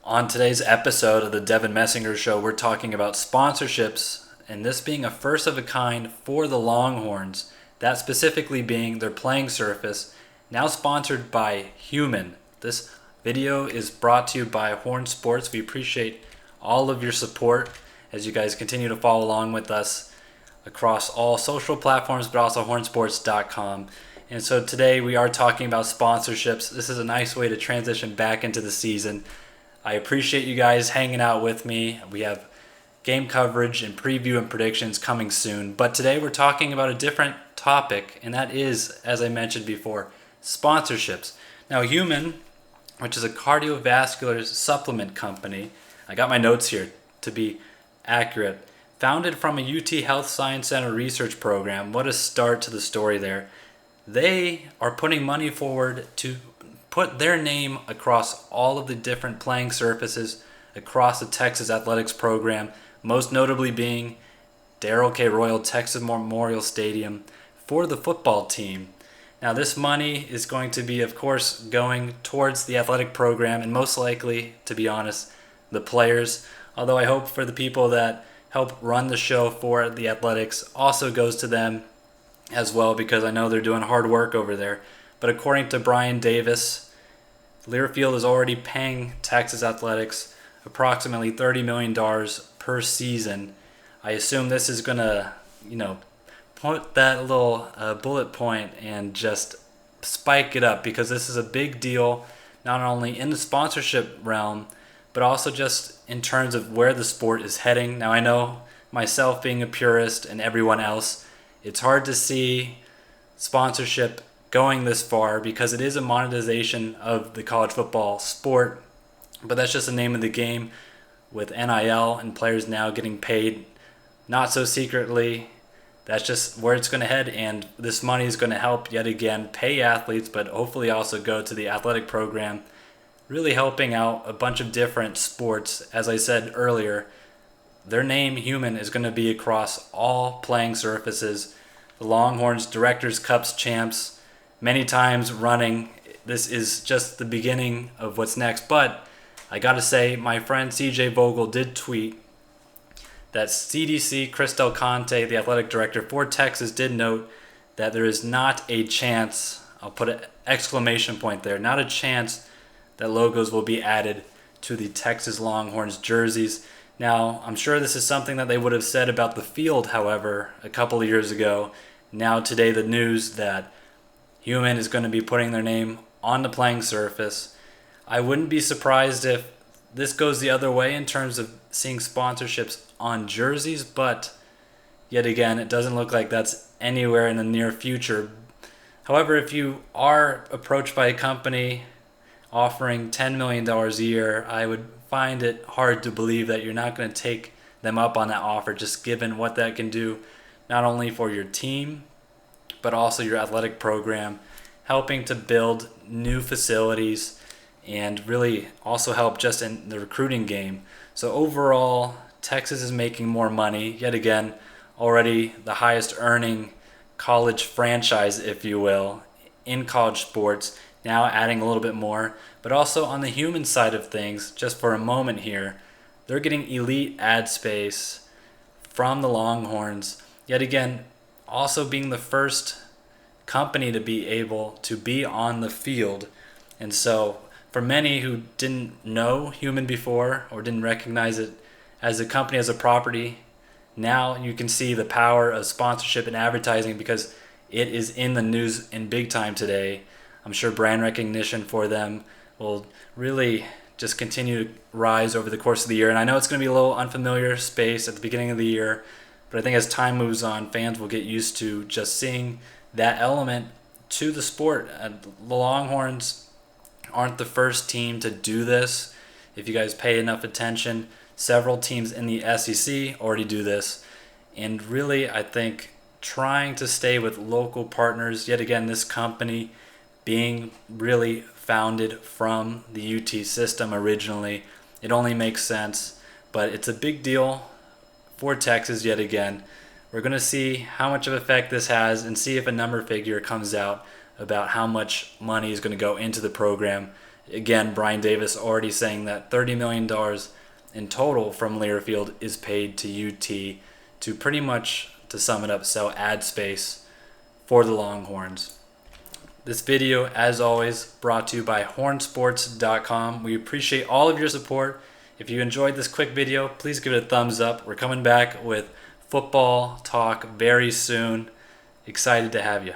On today's episode of the Devon Messinger Show, we're talking about sponsorships, and this being a first of a kind for the Longhorns, that specifically being their playing surface, now sponsored by Human. This video is brought to you by HornSports. We appreciate all of your support as you guys continue to follow along with us across all social platforms, but also hornsports.com. And so today we are talking about sponsorships. This is a nice way to transition back into the season. I appreciate you guys hanging out with me. We have game coverage and preview and predictions coming soon. But today we're talking about a different topic, and that is, as I mentioned before, sponsorships. Now, Human, which is a cardiovascular supplement company, I got my notes here to be accurate, founded from a UT Health Science Center research program. What a start to the story there. They are putting money forward to put their name across all of the different playing surfaces across the Texas athletics program, most notably being Darrell K. Royal Texas Memorial Stadium for the football team. Now, this money is going to be, of course, going towards the athletic program and most likely, to be honest, the players. Although I hope for the people that help run the show for the athletics also goes to them as well, because I know they're doing hard work over there. But according to Brian Davis, Learfield is already paying Texas athletics approximately $30 million per season. I assume this is going to, put that little bullet point and just spike it up, because this is a big deal, not only in the sponsorship realm, but also just in terms of where the sport is heading. Now, I know myself being a purist and everyone else, it's hard to see sponsorship going this far because it is a monetization of the college football sport, but that's just the name of the game with NIL and players now getting paid not so secretly. That's just where it's going to head, and this money is going to help yet again pay athletes, but hopefully also go to the athletic program, really helping out a bunch of different sports. As I said earlier, their name, Human, is going to be across all playing surfaces. The Longhorns Directors Cups champs, many times running. This is just the beginning of what's next. But I got to say, my friend CJ Vogel did tweet that CDC Chris Del Conte, the athletic director for Texas, did note that there is not a chance, I'll put an exclamation point there, not a chance that logos will be added to the Texas Longhorns jerseys. Now, I'm sure this is something that they would have said about the field, however, a couple of years ago. Now today the news that Human is going to be putting their name on the playing surface. I wouldn't be surprised if this goes the other way in terms of seeing sponsorships on jerseys, but yet again, it doesn't look like that's anywhere in the near future. However, if you are approached by a company offering $10 million a year, I would find it hard to believe that you're not going to take them up on that offer, just given what that can do not only for your team, but also your athletic program, helping to build new facilities and really also help just in the recruiting game. So overall, Texas is making more money. Yet again, already the highest earning college franchise, if you will, in college sports, now adding a little bit more. But also on the Human side of things, just for a moment here, they're getting elite ad space from the Longhorns. Yet again, also being the first company to be able to be on the field. And so for many who didn't know Human before or didn't recognize it as a company, as a property, now you can see the power of sponsorship and advertising because it is in the news in big time today. I'm sure brand recognition for them will really just continue to rise over the course of the year. And I know it's going to be a little unfamiliar space at the beginning of the year, but I think as time moves on, fans will get used to just seeing that element to the sport. The Longhorns aren't the first team to do this. If you guys pay enough attention, several teams in the SEC already do this. And really, I think trying to stay with local partners, yet again, this company being really founded from the UT system originally, it only makes sense. But it's a big deal for Texas yet again. We're going to see how much of effect this has and see if a number figure comes out about how much money is going to go into the program Again, Brian Davis already saying that $30 million in total from Learfield is paid to UT to pretty much, to sum it up, sell ad space for the Longhorns. This video, as always, brought to you by HornSports.com. We appreciate all of your support. If you enjoyed this quick video, please give it a thumbs up. We're coming back with football talk very soon. Excited to have you.